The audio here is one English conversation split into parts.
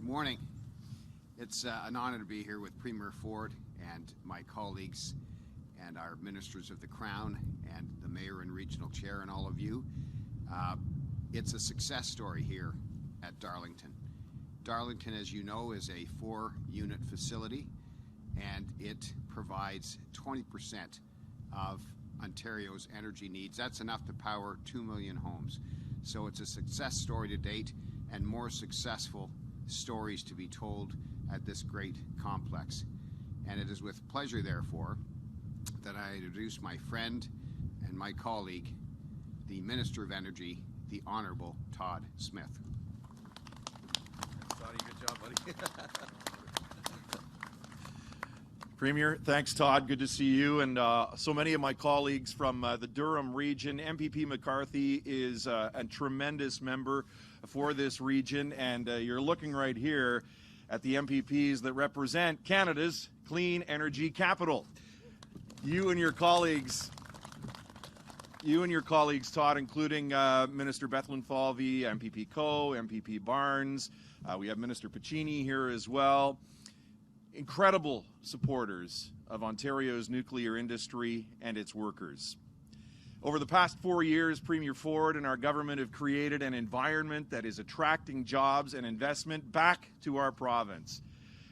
Good morning. It's an honor to be here with Premier Ford and my colleagues and our ministers of the Crown and the Mayor and Regional Chair and all of you. It's a success story here at Darlington. Darlington, as you know, is a 4-unit facility, and it provides 20% of Ontario's energy needs. That's enough to power 2 million homes. So it's a success story to date, and more successful stories to be told at this great complex. And it is with pleasure, therefore, that I introduce my friend and my colleague, the Minister of Energy, the Honourable Todd Smith. Toddy, good job, buddy. Premier, thanks, Todd. Good to see you and so many of my colleagues from the Durham region. MPP McCarthy is a tremendous member for this region, and you're looking right here at the MPPs that represent Canada's clean energy capital. You and your colleagues, Todd, including Minister Bethlen Falvey, MPP Coe, MPP Barnes. We have Minister Piccini here as well. Incredible supporters of Ontario's nuclear industry and its workers. Over the past 4 years, Premier Ford and our government have created an environment that is attracting jobs and investment back to our province.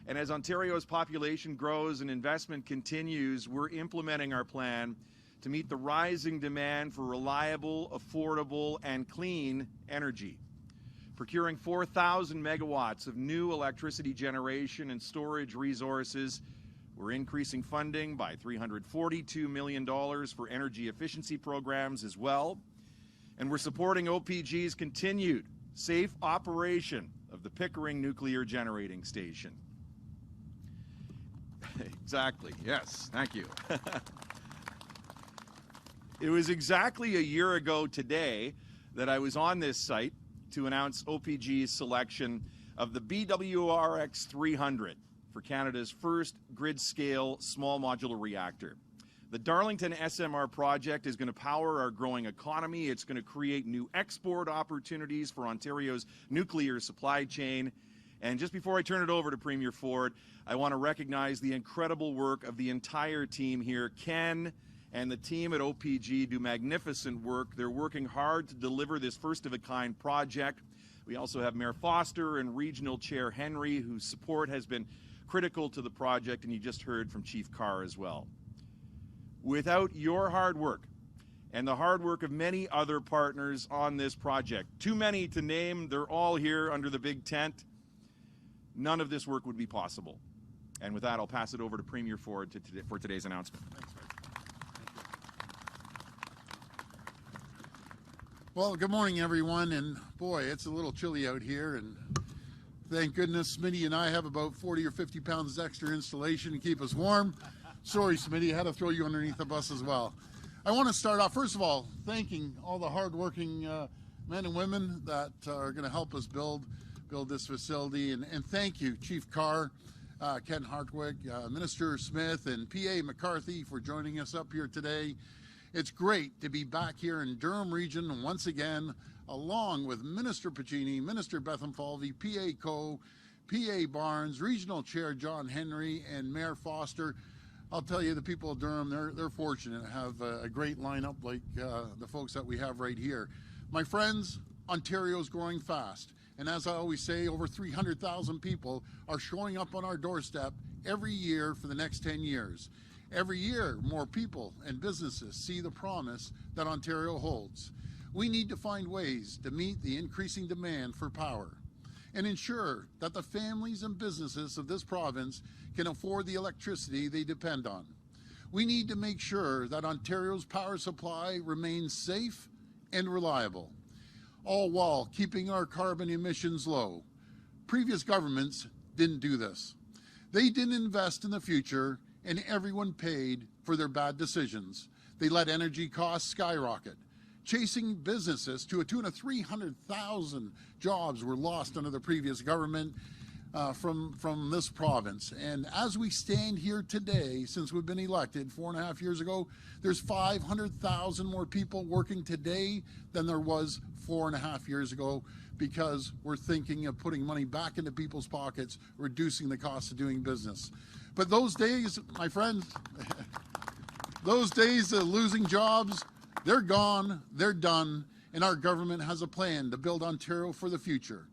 And as Ontario's population grows and investment continues, we're implementing our plan to meet the rising demand for reliable, affordable, and clean energy. Procuring 4,000 megawatts of new electricity generation and storage resources. We're increasing funding by $342 million for energy efficiency programs as well. And we're supporting OPG's continued safe operation of the Pickering Nuclear Generating Station. Exactly, yes, thank you. It was exactly a year ago today that I was on this site to announce OPG's selection of the BWRX 300 for Canada's first grid-scale small modular reactor. The Darlington SMR project is going to power our growing economy. It's going to create new export opportunities for Ontario's nuclear supply chain. And just before I turn it over to Premier Ford, I want to recognize the incredible work of the entire team here. Ken and the team at OPG do magnificent work. They're working hard to deliver this first-of-a-kind project. We also have Mayor Foster and Regional Chair Henry, whose support has been critical to the project, and you just heard from Chief Carr as well. Without your hard work and the hard work of many other partners on this project, too many to name, they're all here under the big tent, none of this work would be possible. And with that, I'll pass it over to Premier Ford for today's announcement. Thanks. Well, good morning, everyone, and boy, it's a little chilly out here, and thank goodness Smitty and I have about 40 or 50 pounds extra insulation to keep us warm. Sorry, Smitty, I had to throw you underneath the bus as well. I want to start off, first of all, thanking all the hardworking men and women that are going to help us build this facility, and thank you, Chief Carr, Ken Hartwig, Minister Smith, and PA McCarthy for joining us up here today. It's great to be back here in Durham region once again, along with Minister Piccini, Minister Bethlen Falvey, PA Coe, PA Barnes, Regional Chair John Henry, and Mayor Foster. I'll tell you, the people of Durham, they're fortunate to have a great lineup like the folks that we have right here. My friends, Ontario's growing fast. And as I always say, over 300,000 people are showing up on our doorstep every year for the next 10 years. Every year, more people and businesses see the promise that Ontario holds. We need to find ways to meet the increasing demand for power and ensure that the families and businesses of this province can afford the electricity they depend on. We need to make sure that Ontario's power supply remains safe and reliable, all while keeping our carbon emissions low. Previous governments didn't do this. They didn't invest in the future, and everyone paid for their bad decisions. They let energy costs skyrocket, chasing businesses to a tune of 300,000 jobs were lost under the previous government. from this province. And as we stand here today, since we've been elected 4.5 years ago, there's 500,000 more people working today than there was 4.5 years ago, because we're thinking of putting money back into people's pockets, reducing the cost of doing business. But those days, my friends, those days of losing jobs, they're gone, they're done, and our government has a plan to build Ontario for the future.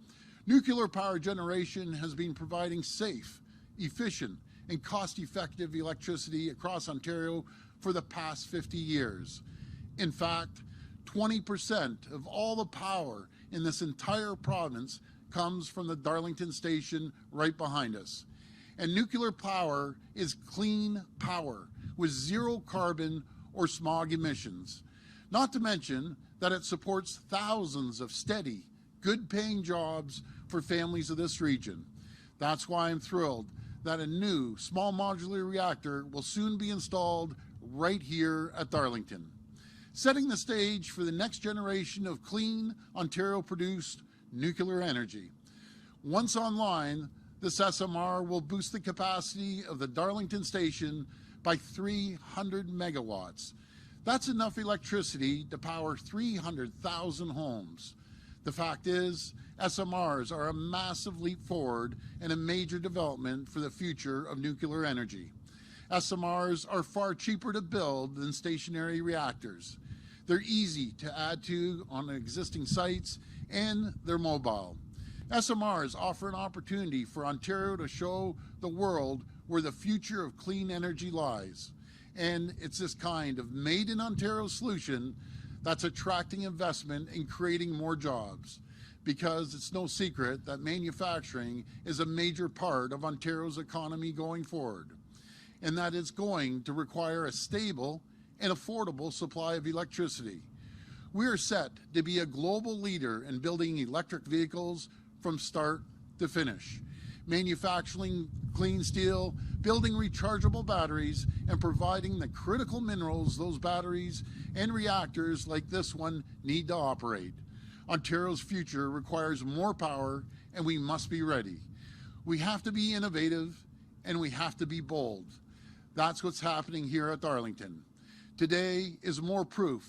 Nuclear power generation has been providing safe, efficient, and cost-effective electricity across Ontario for the past 50 years. In fact, 20% of all the power in this entire province comes from the Darlington station right behind us. And nuclear power is clean power with zero carbon or smog emissions. Not to mention that it supports thousands of steady, good-paying jobs for families of this region. That's why I'm thrilled that a new small modular reactor will soon be installed right here at Darlington, setting the stage for the next generation of clean, Ontario-produced nuclear energy. Once online, this SMR will boost the capacity of the Darlington station by 300 megawatts. That's enough electricity to power 300,000 homes. The fact is, SMRs are a massive leap forward and a major development for the future of nuclear energy. SMRs are far cheaper to build than stationary reactors. They're easy to add to on existing sites, and they're mobile. SMRs offer an opportunity for Ontario to show the world where the future of clean energy lies. And it's this kind of made in Ontario solution that's attracting investment and creating more jobs, because it's no secret that manufacturing is a major part of Ontario's economy going forward, and that it's going to require a stable and affordable supply of electricity. We are set to be a global leader in building electric vehicles from start to finish, manufacturing clean steel, building rechargeable batteries, and providing the critical minerals those batteries and reactors like this one need to operate. Ontario's future requires more power, and we must be ready. We have to be innovative, and we have to be bold. That's what's happening here at Darlington. Today is more proof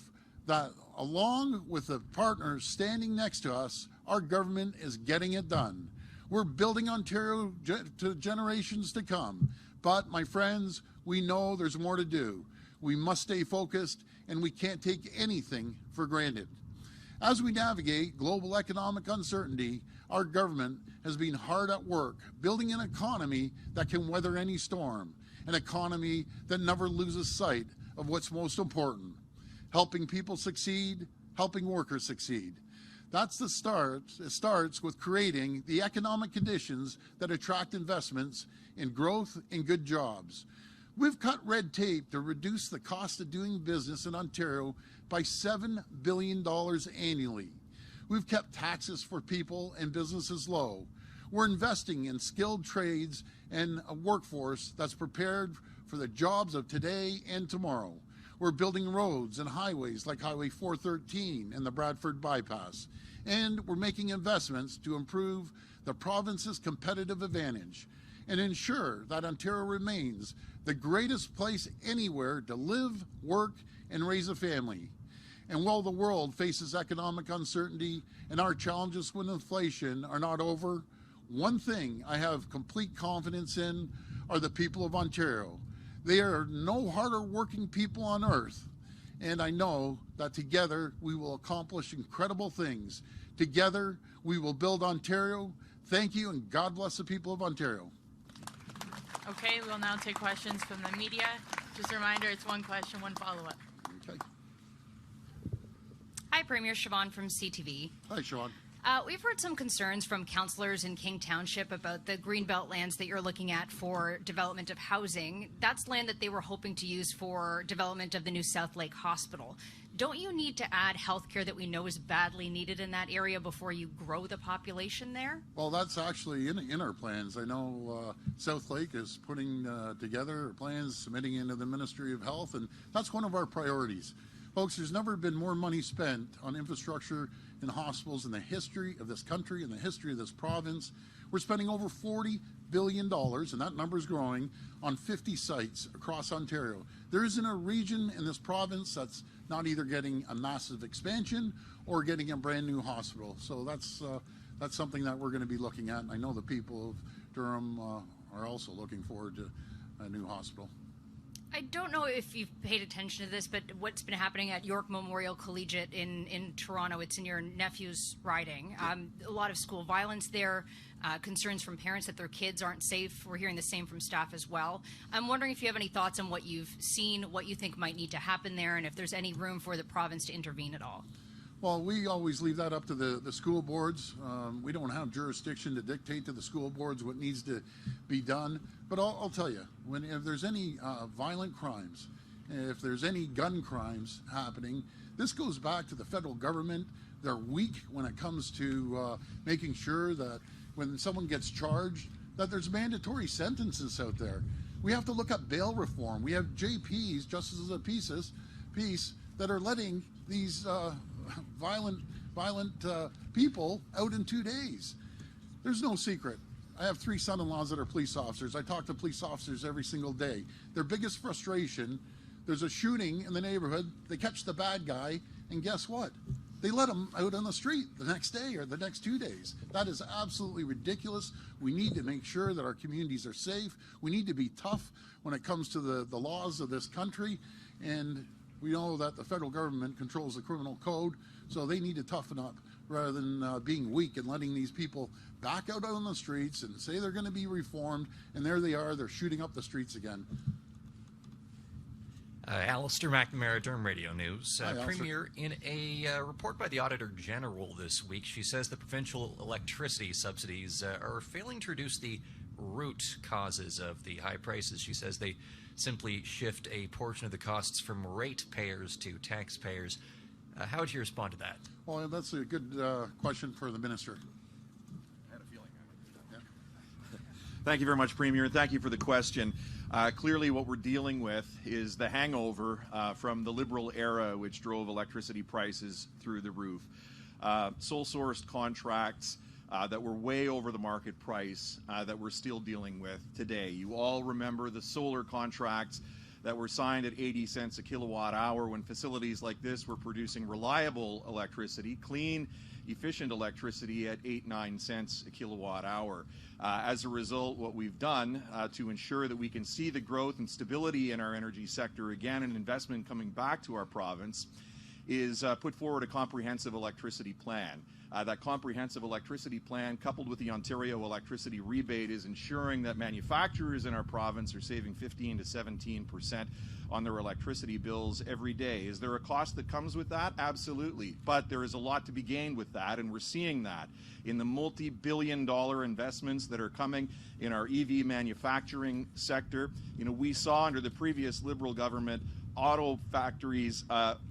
that, along with the partners standing next to us, our government is getting it done. We're building Ontario to generations to come. But, my friends, we know there's more to do. We must stay focused, and we can't take anything for granted. As we navigate global economic uncertainty, our government has been hard at work building an economy that can weather any storm, an economy that never loses sight of what's most important: helping people succeed, helping workers succeed. That's the start. It starts with creating the economic conditions that attract investments in growth and good jobs. We've cut red tape to reduce the cost of doing business in Ontario by $7 billion annually. We've kept taxes for people and businesses low. We're investing in skilled trades and a workforce that's prepared for the jobs of today and tomorrow. We're building roads and highways like Highway 413 and the Bradford Bypass. And we're making investments to improve the province's competitive advantage and ensure that Ontario remains the greatest place anywhere to live, work, and raise a family. And while the world faces economic uncertainty and our challenges with inflation are not over, one thing I have complete confidence in are the people of Ontario. They are no harder working people on earth, and I know that together we will accomplish incredible things. Together we will build Ontario. Thank you, and God bless the people of Ontario. Okay, we'll now take questions from the media. Just a reminder, it's one question, one follow-up. Okay. Hi, Premier Siobhan from CTV. Hi, Siobhan. We've heard some concerns from councillors in King Township about the Greenbelt lands that you're looking at for development of housing. That's land that they were hoping to use for development of the new South Lake Hospital. Don't you need to add healthcare that we know is badly needed in that area before you grow the population there? Well, that's actually in our plans. I know South Lake is putting together plans, submitting into the Ministry of Health, and that's one of our priorities. Folks, there's never been more money spent on infrastructure in hospitals in the history of this country, in the history of this province. We're spending over $40 billion, and that number is growing, on 50 sites across Ontario. There isn't a region in this province that's not either getting a massive expansion or getting a brand new hospital. So that's something that we're going to be looking at, and I know the people of Durham are also looking forward to a new hospital. I don't know if you've paid attention to this, but what's been happening at York Memorial Collegiate in Toronto, it's in your nephew's riding. A lot of school violence there, concerns from parents that their kids aren't safe. We're hearing the same from staff as well. I'm wondering if you have any thoughts on what you've seen, what you think might need to happen there, and if there's any room for the province to intervene at all. Well, we always leave that up to the school boards. We don't have jurisdiction to dictate to the school boards what needs to be done. But I'll tell you, if there's any violent crimes, if there's any gun crimes happening, this goes back to the federal government. They're weak when it comes to making sure that when someone gets charged, that there's mandatory sentences out there. We have to look at bail reform. We have JPs, Justices of Peace, that are letting these violent people out in 2 days. There's no secret. I have 3 son-in-laws that are police officers. I talk to police officers every single day. Their biggest frustration, there's a shooting in the neighborhood, they catch the bad guy, and guess what? They let him out on the street the next day or the next 2 days. That is absolutely ridiculous. We need to make sure that our communities are safe. We need to be tough when it comes to the laws of this country, and we know that the federal government controls the criminal code, so they need to toughen up rather than being weak and letting these people back out on the streets and say they're going to be reformed, and there they are, they're shooting up the streets again. Alistair McNamara, Durham Radio News. Hi, Alistair. Premier, in a report by the Auditor General this week, she says the provincial electricity subsidies are failing to reduce the root causes of the high prices. She says they simply shift a portion of the costs from ratepayers to taxpayers. How would you respond to that? Well, that's a good question for the minister. I had a feeling I would do that. Thank you very much, Premier, and thank you for the question. Clearly what we're dealing with is the hangover from the Liberal era, which drove electricity prices through the roof. Sole-sourced contracts that were way over the market price that we're still dealing with today. You all remember the solar contracts that were signed at 80 cents a kilowatt hour when facilities like this were producing reliable electricity, clean, efficient electricity at 8-9 cents a kilowatt hour. As a result, what we've done to ensure that we can see the growth and stability in our energy sector again and investment coming back to our province is put forward a comprehensive electricity plan. That comprehensive electricity plan, coupled with the Ontario electricity rebate, is ensuring that manufacturers in our province are saving 15 to 17% on their electricity bills every day. Is there a cost that comes with that? Absolutely. But there is a lot to be gained with that, and we're seeing that in the multi-billion-dollar investments that are coming in our EV manufacturing sector. You know, we saw under the previous Liberal government auto factories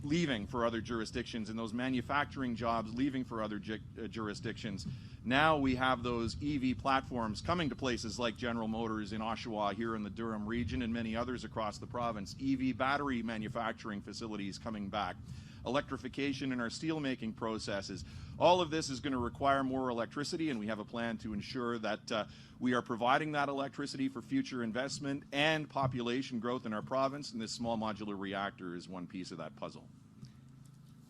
leaving for other jurisdictions and those manufacturing jobs leaving for other jurisdictions. Now we have those EV platforms coming to places like General Motors in Oshawa here in the Durham region and many others across the province. EV battery manufacturing facilities coming back. Electrification in our steelmaking processes. All of this is going to require more electricity, and we have a plan to ensure that we are providing that electricity for future investment and population growth in our province, and this small modular reactor is one piece of that puzzle.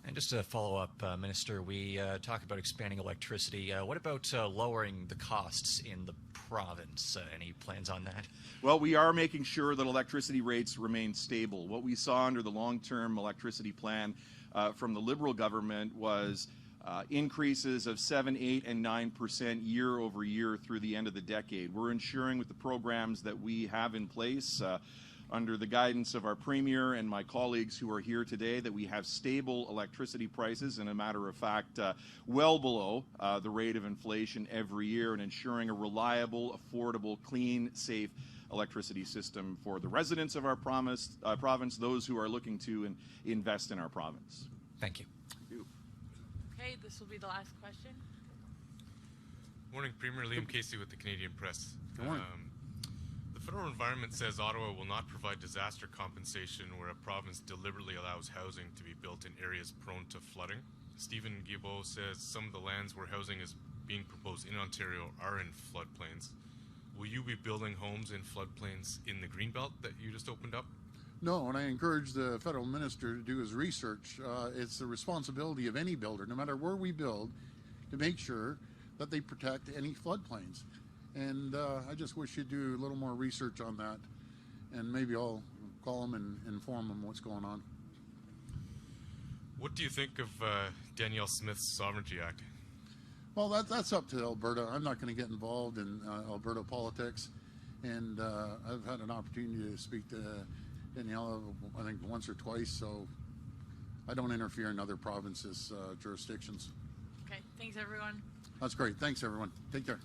And just to follow up, Minister, we talked about expanding electricity. What about lowering the costs in the province? Any plans on that? Well, we are making sure that electricity rates remain stable. What we saw under the long-term electricity plan from the Liberal government was increases of 7, 8, and 9% year over year through the end of the decade. We're ensuring with the programs that we have in place under the guidance of our Premier and my colleagues who are here today that we have stable electricity prices and, a matter of fact, well below the rate of inflation every year, and ensuring a reliable, affordable, clean, safe electricity system for the residents of our province, those who are looking to invest in our province. Thank you. Okay, this will be the last question. Morning, Premier. Liam Casey with the Canadian Press. Good morning. The The federal environment says Ottawa will not provide disaster compensation where a province deliberately allows housing to be built in areas prone to flooding. Stephen Guilbeault says some of the lands where housing is being proposed in Ontario are in floodplains. Will you be building homes in floodplains in the Greenbelt that you just opened up? No, and I encourage the federal minister to do his research. It's the responsibility of any builder, no matter where we build, to make sure that they protect any floodplains. And I just wish you'd do a little more research on that, and maybe I'll call them and inform them what's going on. What do you think of Danielle Smith's Sovereignty Act? Well, that's up to Alberta. I'm not going to get involved in Alberta politics, and I've had an opportunity to speak to Danielle, I think, once or twice, so I don't interfere in other provinces' jurisdictions. Okay, thanks everyone. That's great. Thanks, everyone. Take care.